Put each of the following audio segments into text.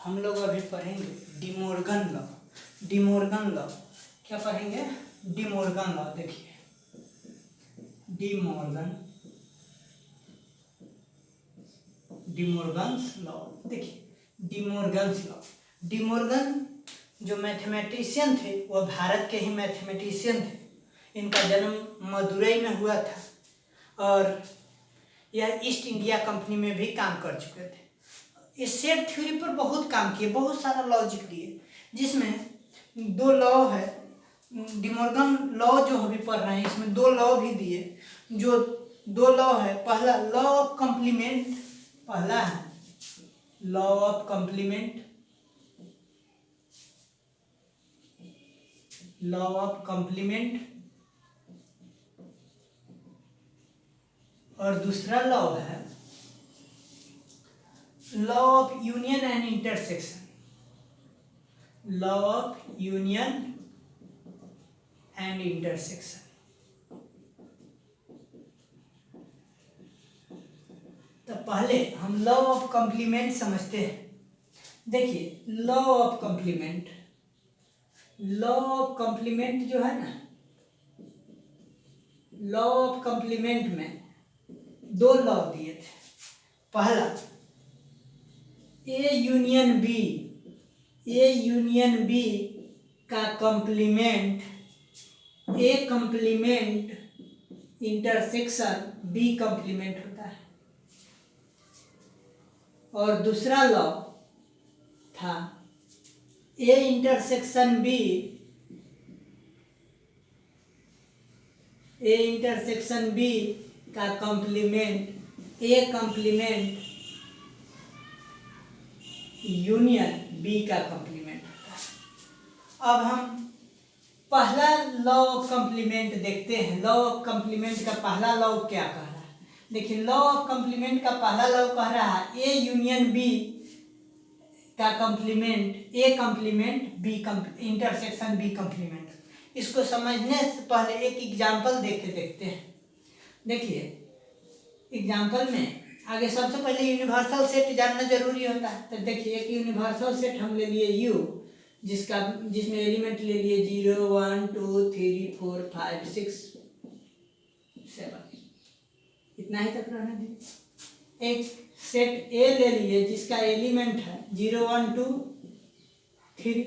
हम लोग अभी पढ़ेंगे डिमोर्गन लॉ। डिमोर्गन लॉ क्या पढ़ेंगे? De Morgan law. देखिए डिमोर्गन्स लॉ। देखिए डिमोर्गन्स लॉ। डिमोर्गन जो मैथमेटिशियन थे वह भारत के ही मैथमेटिशियन थे। इनका जन्म मदुरई में हुआ था और यह ईस्ट इंडिया कंपनी में भी काम कर चुके थे। इस सेट थ्योरी पर बहुत काम किए, बहुत सारा लॉजिक दिए, जिसमें दो लॉ है। डिमोर्गन लॉ जो अभी पढ़ रहे हैं इसमें दो लॉ भी दिए। जो दो लॉ है, पहला लॉ ऑफ कॉम्प्लीमेंट, पहला है law of complement, law of complement, और दूसरा लॉ है law of union and intersection, law of union and intersection. तो पहले हम लॉ ऑफ कॉम्प्लीमेंट समझते हैं। देखिए law of complement, law of complement जो है ना, लॉ ऑफ कॉम्प्लीमेंट में दो लॉ दिए थे। पहला A union B, A union B का complement, A complement intersection B complement होता है। और दूसरा लॉ था A intersection B, A intersection B का complement A complement union B का कॉम्प्लीमेंट होता है। अब हम पहला लॉ ऑफ कॉम्प्लीमेंट देखते हैं। लॉ ऑफ कॉम्प्लीमेंट का पहला लॉ क्या कह रहा है? देखिए लॉ ऑफ कॉम्प्लीमेंट का पहला लॉ कह रहा है ए यूनियन बी का complement A complement B intersection B complement. इसको समझने से पहले एक एग्जाम्पल देख के देखते हैं। देखिए एग्जाम्पल में आगे सबसे पहले यूनिवर्सल सेट जानना जरूरी होता है। तो देखिए एक यूनिवर्सल सेट हम ले लिए यू, जिसमें एलिमेंट ले लिए 0 1 2 3 4 5 6 7, इतना ही तक रहना दीजिए। एक सेट ए ले लिए जिसका एलिमेंट है 0 1 2 3।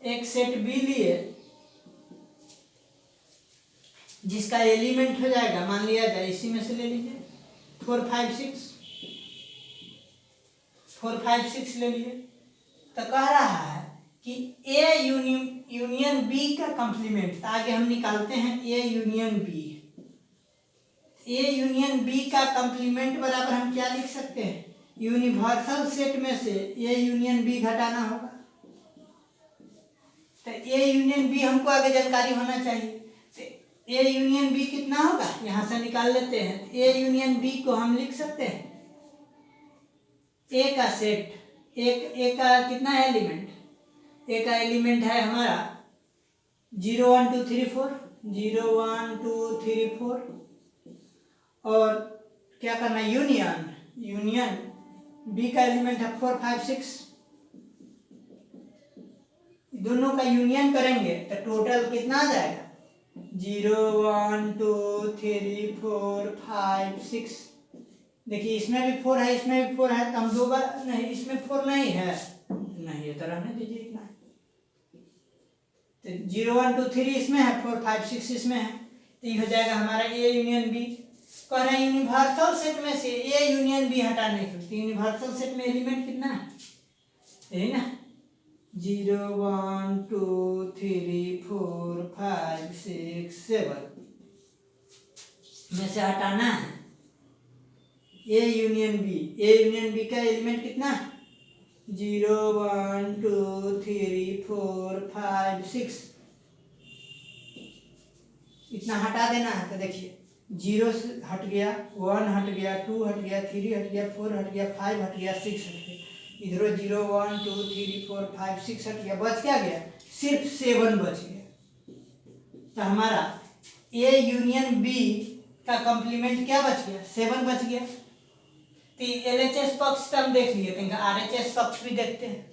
एक सेट बी लिए जिसका एलिमेंट हो जाएगा, मान लिया जाए इसी में से ले लीजिए 4 5 6, 4 5 6 ले लिए। तो कह रहा है कि ए यूनियन बी का कॉम्प्लीमेंट, आगे हम निकालते हैं A union B. A union B का कॉम्प्लीमेंट बराबर हम क्या लिख सकते हैं? यूनिवर्सल सेट में से ए यूनियन बी घटाना होगा। तो ए यूनियन बी हमको आगे जानकारी होना चाहिए। तो ए यूनियन बी कितना होगा यहां से निकाल लेते हैं। ए यूनियन बी को हम लिख सकते हैं ए का सेट, ए का कितना है एलिमेंट? ए का एलिमेंट है हमारा 0 1 2 3 4, 0 1 2 3 4। और क्या करना है? यूनियन बी का एलिमेंट है 4 5 6। दोनों का यूनियन करेंगे तो टोटल कितना आ जाएगा? 0 1 2 3 4 5 6। देखिए इसमें भी 4 है, इसमें भी 4 है, तो हम दो बार नहीं, इसमें 4 नहीं है, नहीं ये तो रहने दीजिए इतना। तो 0 1 2 3 इसमें है, 4 5 6 इसमें है, तो ये हो जाएगा हमारा ए यूनियन बी। कह रहे हैं यूनिवर्सल सेट में से ए यूनियन बी हटाने के लिए। यूनिवर्सल सेट में एलिमेंट कितना है? यही ना, 0 1 2 3 4 5 6 7 में से हटाना है A union B. A union B का एलिमेंट कितना है? 0 1 2 3 4 5 6, इतना हटा देना है। तो देखिए 0 हट गया, 1 हट गया, 2 हट गया, 3 हट गया, 4 हट गया, 5 हट गया, 6 हट गया। इधर 0 1 2 3 4 5 6 हट गया, बच क्या गया? सिर्फ 7 बच गया। तो हमारा ए यूनियन बी का कॉम्प्लीमेंट क्या बच गया? 7 बच गया। तो LHS पक्ष तो हम देख लिए, तो RHS पक्ष भी देखते हैं।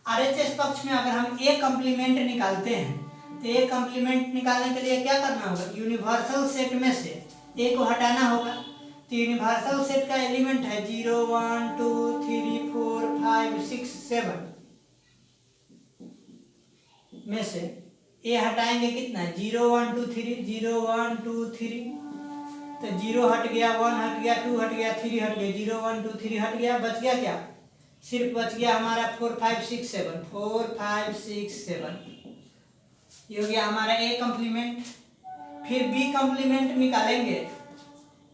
RHS पक्ष में अगर हम ए कॉम्प्लीमेंट निकालते हैं तो ए कॉम्प्लीमेंट निकालने के लिए क्या करना होगा, यूनिवर्सल सेट में से ए को हटाना होगा। तो यूनिवर्सल सेट का एलिमेंट है 0 1 2 3 4 5 6 7 में से ए हटाएंगे कितना, 0 1 2 3 0 1 2 3, तो 0 हट गया, 1 हट गया, 2 हट गया, 3 हट गया, 0 1 2 3 हट गया, बच गया क्या, सिर्फ बच गया हमारा 4 5 6 7 4 5 6 7, ये हो गया हमारा ए कॉम्प्लीमेंट। फिर बी कॉम्प्लीमेंट निकालेंगे,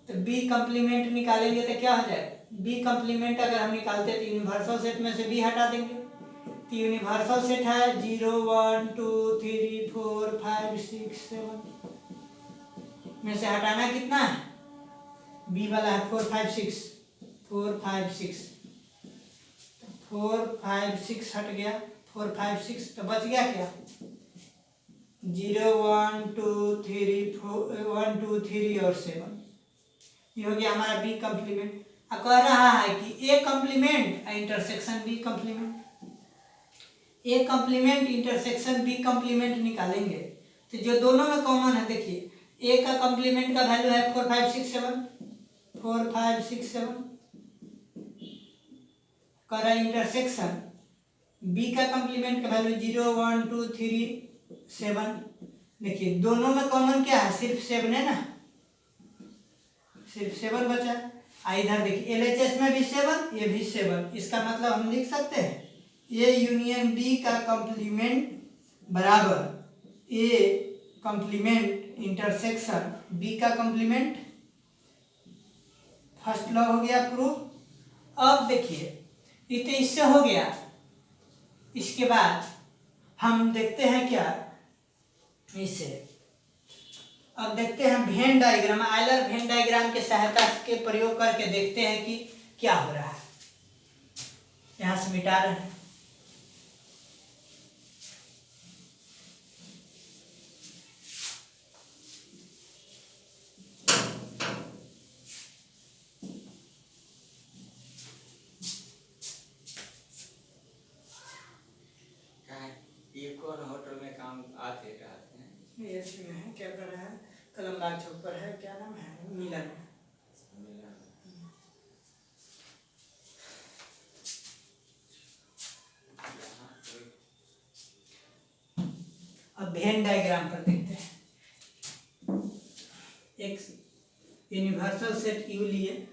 तो बी कॉम्प्लीमेंट निकालेंगे तो क्या हो जाएगा, बी कॉम्प्लीमेंट अगर हम निकालते हैं तो यूनिवर्सल सेट में से बी हटा देंगे। तो यूनिवर्सल सेट है 0 1 2 3 4 5 6 7 में से हटाना कितना है, बी वाला है 4 5 6 4 5 6 4 5 6 हट गया, 4 5 6, तो बच गया क्या, 0 1 2 3 4 1 2 3 और 7, ये हो गया हमारा बी कॉम्प्लीमेंट। अब कह रहा है कि A complement intersection B complement, A complement intersection B complement निकालेंगे तो जो दोनों में कॉमन है, देखिए ए का कॉम्प्लीमेंट का वैल्यू है 4 5 6 7 4 5 6 7, कर इंटरसेक्शन बी का कॉम्प्लीमेंट का वैल्यू 0 1 2 3 7, देखिए दोनों में कॉमन क्या है, सिर्फ 7 है ना, सिर्फ 7 बचा। इधर देखिए LHS में भी 7, ये भी 7, इसका मतलब हम लिख सकते हैं ए यूनियन बी का कॉम्प्लीमेंट बराबर ए कॉम्प्लीमेंट इंटरसेक्शन बी का कॉम्प्लीमेंट। फर्स्ट लॉ हो गया प्रूफ। अब देखिए ये तो इससे हो गया, इसके बाद हम देखते हैं क्या इसे, अब देखते हैं Venn diagram, Euler Venn diagram के सहायता के प्रयोग करके देखते हैं कि क्या हो रहा है। यहां से मिटा रहे हैं, ये कौन होटल में काम आते रहते हैं, ये में है, क्या कर रहा है, कलमबाग चौक पर है, क्या नाम है, मिलन। अब वेन डायग्राम पर देखते हैं। एक यूनिवर्सल सेट यू लिए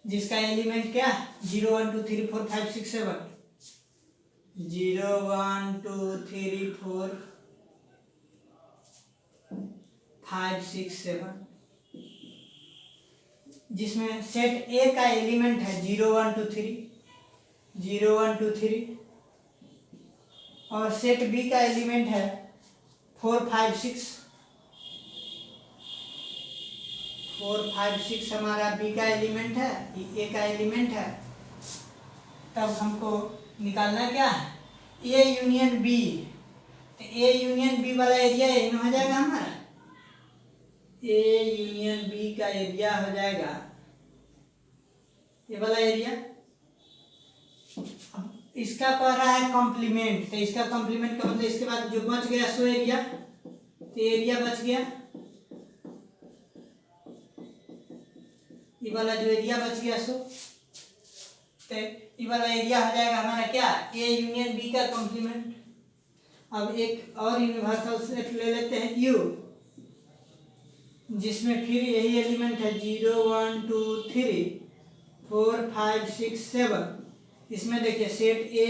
जिसका एलिमेंट क्या, 0 1 2 3 4 5 6 7, 0 1 2 3 4 5 6 7, जिसमें सेट ए का एलिमेंट है 0 1 2 3 0 1 2 3, और सेट बी का एलिमेंट है 4 5 6 4 5 6 हमारा बी का एलिमेंट है, ए का एलिमेंट है। तब हमको निकालना क्या है, ए यूनियन बी, तो ए यूनियन बी वाला एरिया ये हो जाएगा हमारा, ए यूनियन बी का एरिया हो जाएगा ये वाला एरिया। अब इसका कह रहा है कॉम्प्लीमेंट, तो इसका कॉम्प्लीमेंट का मतलब इसके बाद जो बच गया सो एरिया, तो एरिया बच गया, ये वाला जो एरिया बच गया सो, तो ये वाला एरिया हो जाएगा हमारा क्या, ए यूनियन बी का कॉम्प्लीमेंट। अब एक और यूनिवर्सल सेट ले लेते हैं यू, जिसमें फिर यही एलिमेंट है 0 1 2 3 4 5 6 7, इसमें देखिए सेट ए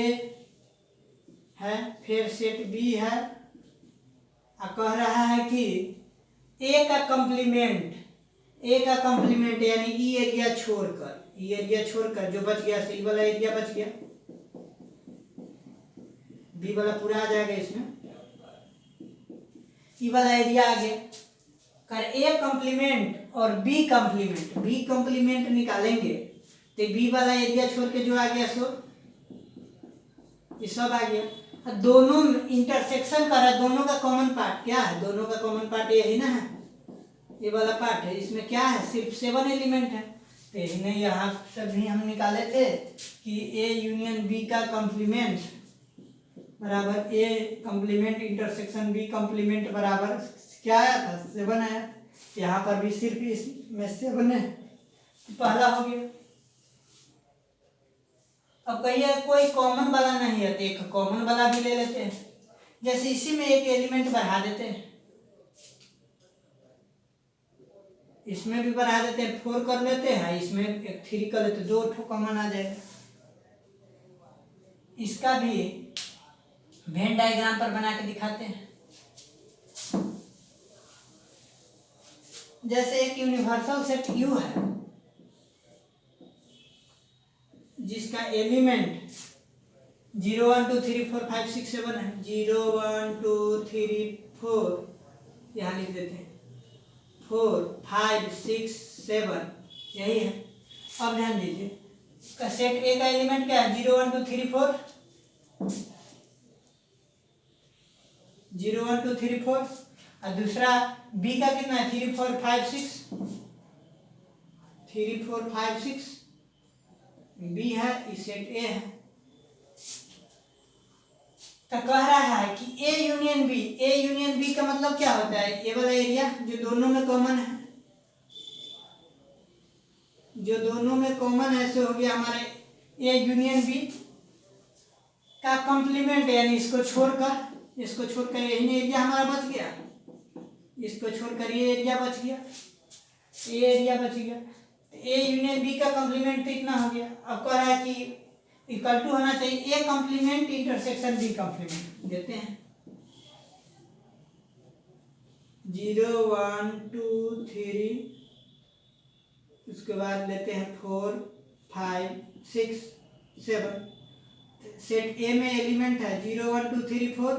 है, फिर सेट बी है, और कह रहा है कि ए का कॉम्प्लीमेंट यानी ई एरिया छोड़कर जो बच गया, सी वाला एरिया बच गया, बी वाला पूरा आ जाएगा, इसमें ई वाला एरिया आ गया। कर ए कॉम्प्लीमेंट और बी कॉम्प्लीमेंट निकालेंगे तो बी वाला एरिया छोड़ के जो आ गया सो ये सब आ गया। दोनों इंटरसेक्शन कर रहा है, दोनों का कॉमन पार्ट क्या है, दोनों का कॉमन पार्ट यही ना है, ये वाला पार्ट है, इसमें क्या है, सिर्फ 7 एलिमेंट है, तो इन्हें यहाँ से भी हम निकाले थे कि ए यूनियन बी का कॉम्प्लीमेंट बराबर A complement intersection B complement बराबर क्या आया था 7 आया। यहाँ पर भी सिर्फ इसमें 7 है, पहला हो गया। अब कहिए कोई कॉमन वाला नहीं है तो एक कॉमन वाला भी ले लेते हैं। जैसे इसी में एक एलिमेंट बढ़ा देते हैं, इसमें भी बढ़ा देते हैं, 4 कर लेते हैं, इसमें एक 3 कर लेते हैं, 2 ठो कॉमन आ जाएगा। इसका भी वेन डायग्राम पर बना के दिखाते हैं। जैसे एक यूनिवर्सल सेट यू है जिसका एलिमेंट 0 1 2 3 4 5 6 7 है। 0 1 2 3 4 यहाँ लिख देते हैं, 4 5 6 7 यही है। अब ध्यान दीजिए का सेट ए का एलिमेंट क्या है 0 1 2 3 4 0 1 2 3 4 और दूसरा बी का कितना है 3 4 5 6 3 4 5 6 बी है, इस सेट ए है। तो कह रहा है कि ए यूनियन बी का मतलब क्या होता है ए वाला एरिया जो दोनों में कॉमन है, जो दोनों में कॉमन है सो हो गया हमारे ए यूनियन बी का कॉम्प्लीमेंट, यानी इसको छोड़कर यही एरिया हमारा बच गया, इसको छोड़कर ये एरिया बच गया, ये एरिया बच गया। ए यूनियन बी का कॉम्प्लीमेंट तो इतना हो गया। अब कह रहा है कि इक्वल टू होना चाहिए A complement intersection B complement. देते हैं 0 1 2 3, उसके बाद लेते हैं 4 5 6 7। सेट ए में एलिमेंट है 0 1 2 3 4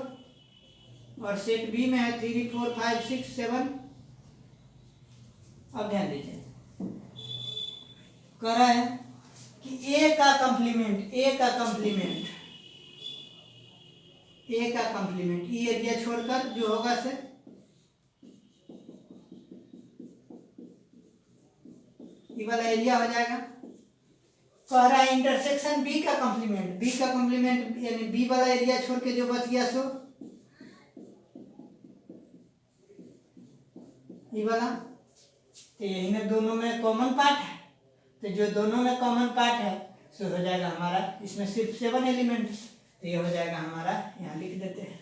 और सेट बी में है 3 4 5 6 7। अब ध्यान दीजिए कह रहा है कि ए का कंप्लीमेंट ये एरिया छोड़कर जो होगा से ये वाला एरिया हो जाएगा। कह रहा है इंटरसेक्शन बी का कंप्लीमेंट यानी बी वाला एरिया छोड़ के जो बच गया सो ये वाला, तो यही में दोनों में कॉमन पार्ट है, तो जो दोनों में कॉमन पार्ट है सो हो जाएगा हमारा, इसमें सिर्फ 7 एलिमेंट, तो ये हो जाएगा हमारा, यहाँ लिख देते हैं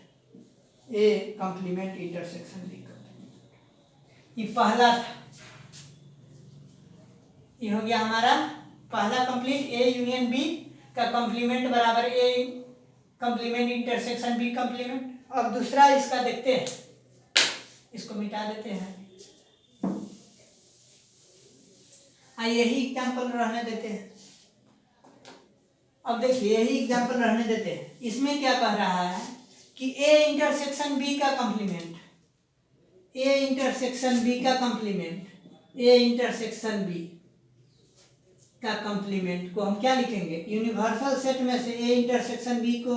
A complement intersection B complement. ये पहला था, ये हो गया हमारा पहला कंप्लीट ए यूनियन बी का कॉम्प्लीमेंट बराबर A complement intersection B complement. अब दूसरा इसका देखते हैं, इसको मिटा देते हैं, यही एग्जाम्पल रहने देते हैं। अब देखिए यही एग्जाम्पल रहने देते हैं। इसमें क्या कह रहा है कि ए इंटरसेक्शन बी का कॉम्प्लीमेंट को हम क्या लिखेंगे, यूनिवर्सल सेट में से ए इंटरसेक्शन बी को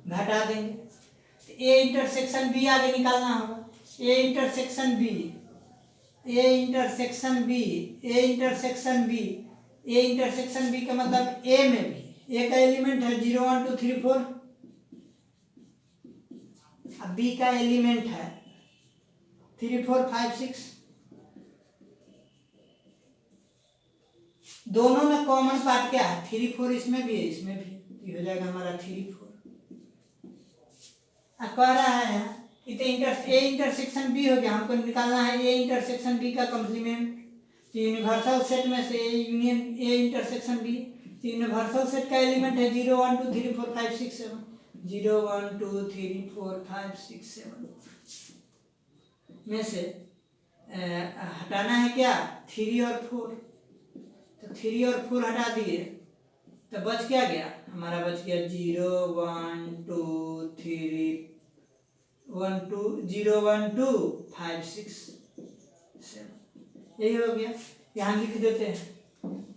घटा देंगे, तो ए इंटरसेक्शन बी आगे निकालना होगा। ए इंटरसेक्शन बी का मतलब ए में भी ए का एलिमेंट है 0 1 2 3 4, अब बी का एलिमेंट है 3 4 5 6। दोनों में कॉमन पार्ट क्या है 3 4, इसमें भी है इसमें भी, ये हो जाएगा हमारा 3 4। अब कह रहा है कि ए इंटरसेक्शन बी हो गया, हमको निकालना है ए इंटरसेक्शन बी का कॉम्प्लीमेंट। तो यूनिवर्सल सेट में से ए इंटरसेक्शन बी, तो यूनिवर्सल सेट का एलिमेंट है 0 1 2 3 4 5 6 7, 0 1 2 3 4 5 6 7 में से हटाना है क्या 3 और 4, तो 3 और 4 हटा दिए तो बच क्या गया हमारा, बच गया 0 1 2 3 1 2 0 1 2 5 6 7, यही हो गया। यहाँ लिख देते हैं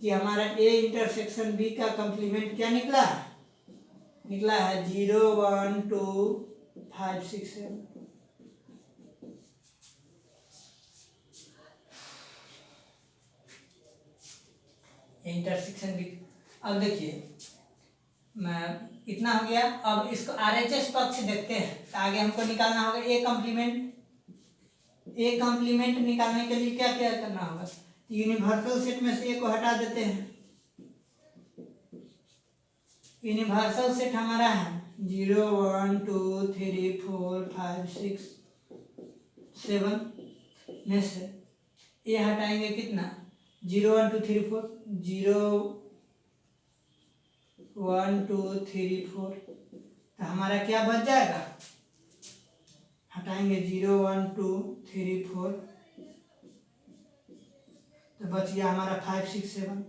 कि हमारा ए इंटरसेक्शन बी का कॉम्प्लीमेंट क्या निकला है 0 1 2 5 6 7। ये इंटरसेक्शन बी। अब देखिए मैं इतना हो गया। अब इसको आरएचएस पक्ष देखते हैं। तो आगे हमको निकालना होगा ए कॉम्प्लीमेंट। ए कॉम्प्लीमेंट निकालने के लिए क्या क्या करना होगा? यूनिवर्सल सेट में से ए को हटा देते हैं। यूनिवर्सल सेट हमारा है 0 1 2 3 4 5 6 7 में से ए हटाएंगे कितना? 0 1 2 3 4 0 1 2 3 4। तो हमारा क्या बच जाएगा? हटाएंगे 0 1 2 3 4 तो बच गया हमारा 5 6 7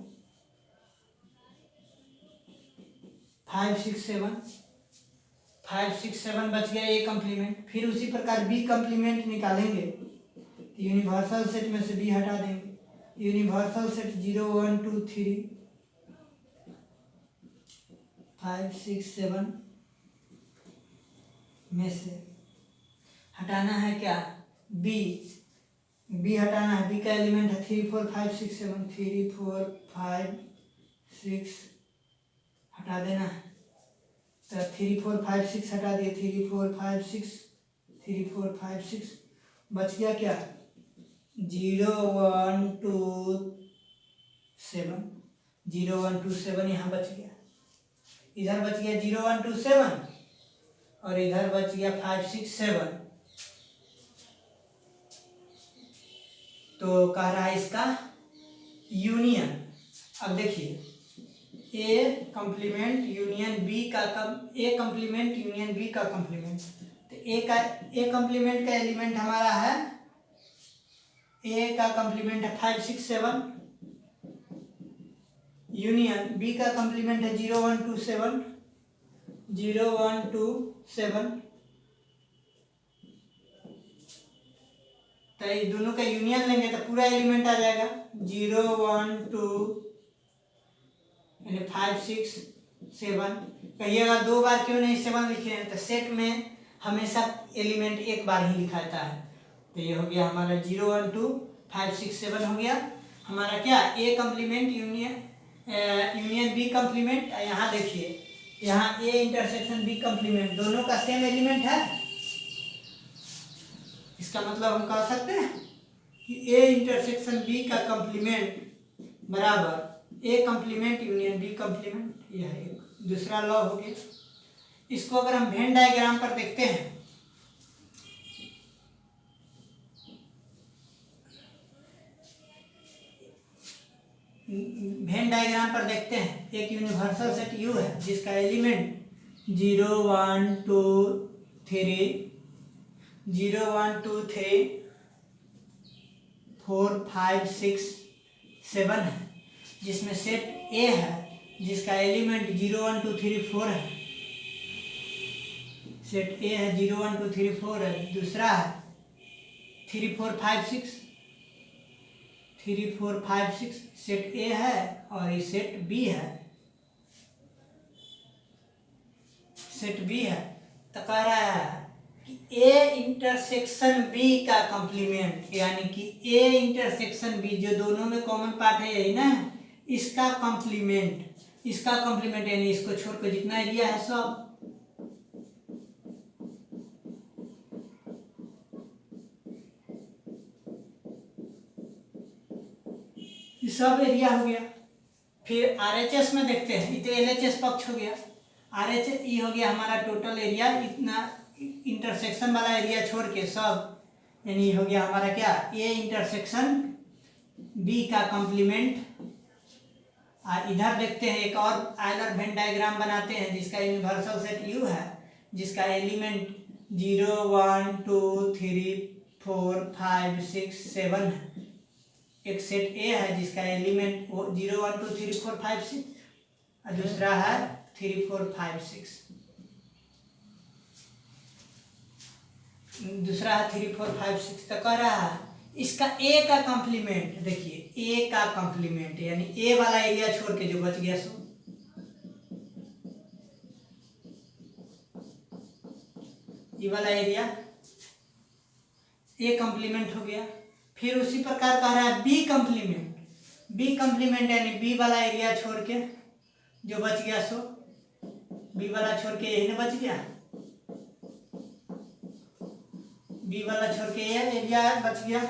5 6 7 5 6 7 बच गया ए कॉम्प्लीमेंट। फिर उसी प्रकार बी कॉम्प्लीमेंट निकालेंगे। तो यूनिवर्सल सेट में से बी हटा देंगे। यूनिवर्सल सेट 0 1 2 3 5 6 7 में से हटाना है क्या? बी। बी हटाना है। बी का एलिमेंट है 3 4 5 6 7 3 4 5 6 हटा देना है। तो 3 4 5 6 हटा दिए। 3 4 5 6 3 4 5 6 बच गया क्या? 0 1 2 7 0 1 2 7 यहाँ बच गया। इधर बच गया 0 1 2 7 और इधर बच गया 5 6 7। तो कह रहा है इसका यूनियन। अब देखिए ए कॉम्प्लीमेंट यूनियन बी का ए कॉम्प्लीमेंट यूनियन बी का कॉम्प्लीमेंट। तो ए कॉम्प्लीमेंट का एलिमेंट हमारा है ए का कॉम्प्लीमेंट है 5 6 7 यूनियन बी का कॉम्प्लीमेंट है 0 1 2 7 0 1 2 7। तो ये दोनों का यूनियन लेंगे तो पूरा एलिमेंट आ जाएगा 0 1 2 यानी 5 6 7। कहिएगा 2 बार क्यों नहीं 7 लिखे हैं? तो सेट में हमेशा एलिमेंट एक बार ही लिखाता है। तो ये हो गया हमारा 0 1 2 5 6 7 हो गया हमारा क्या? A complement union B complement. यहाँ देखिए यहाँ ए इंटरसेक्शन बी कॉम्प्लीमेंट दोनों का सेम एलिमेंट है। इसका मतलब हम कह सकते हैं कि ए इंटरसेक्शन बी का कॉम्प्लीमेंट बराबर A complement union B complement. यह एक दूसरा लॉ हो गया। इसको अगर हम वेन डायग्राम पर देखते हैं वेन डायग्राम पर देखते हैं एक यूनिवर्सल सेट यू है जिसका एलिमेंट 0 1 2 3 0 1 2 3 4 5 6 7 है जिसमें सेट ए है जिसका एलिमेंट 0 1 2 3 4 है। सेट ए है 0 1 2 3 4 है। दूसरा है 3 4 5 6 3 4 5 6 सेट ए है और ये सेट बी है। सेट बी है। तो कह रहा है कि ए इंटरसेक्शन बी का कॉम्प्लीमेंट यानी कि ए इंटरसेक्शन बी जो दोनों में कॉमन पार्ट है यही ना इसका कॉम्प्लीमेंट यानी इसको छोड़कर जितना एरिया है सब सब एरिया हो गया। फिर आरएचएस में देखते हैं। ये तो एलएचएस पक्ष हो गया। आरएचएस ये हो गया हमारा टोटल एरिया इतना इंटरसेक्शन वाला एरिया छोड़ के सब यानी हो गया हमारा क्या? ए इंटरसेक्शन बी का कॉम्प्लीमेंट। इधर देखते हैं एक और आयलर वेन डायग्राम बनाते हैं जिसका यूनिवर्सल सेट यू है जिसका एलिमेंट 0 1 2 3 4 5 6 7 है। एक सेट ए है जिसका एलिमेंट 0 1 2 3 4 5 6 और दूसरा है 3 4 5 6 दूसरा है 3 4 5 6। तो कह रहा है इसका ए का कॉम्प्लीमेंट देखिए ए का कॉम्प्लीमेंट यानी ए वाला एरिया छोड़ के जो बच गया सो ये वाला एरिया ए कॉम्प्लीमेंट हो गया। फिर उसी प्रकार कह रहा है बी बी कंप्लीमेंट यानी बी वाला एरिया छोड़ के जो बच गया सो बी वाला छोड़ के यही ना बच गया, बी वाला छोड़ के ये एरिया बच गया।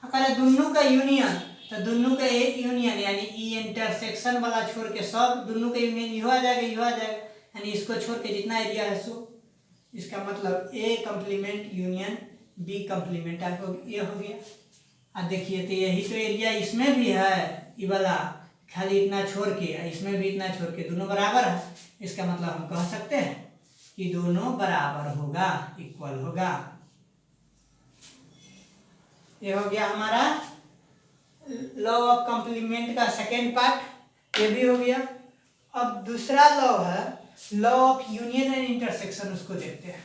अगर दोनों का यूनियन तो दोनों का एक यूनियन यानी ई इंटरसेक्शन वाला छोड़ के सब दोनों का यूनियन यो आ जाएगा, यो आ जाएगा, यानी इसको छोड़ के जितना एरिया है सो इसका मतलब ए कंप्लीमेंट यूनियन बी कंप्लीमेंट आपको ये हो गया। अब देखिए तो यही तो एरिया इसमें भी है, ये वाला खाली इतना छोड़ के इसमें भी इतना छोड़ के दोनों बराबर है, इसका मतलब हम कह सकते हैं कि दोनों बराबर होगा, इक्वल होगा। ये हो गया हमारा लॉ ऑफ कंप्लीमेंट का सेकेंड पार्ट, ये भी हो गया। अब दूसरा लॉ है law of union and intersection, उसको देखते हैं।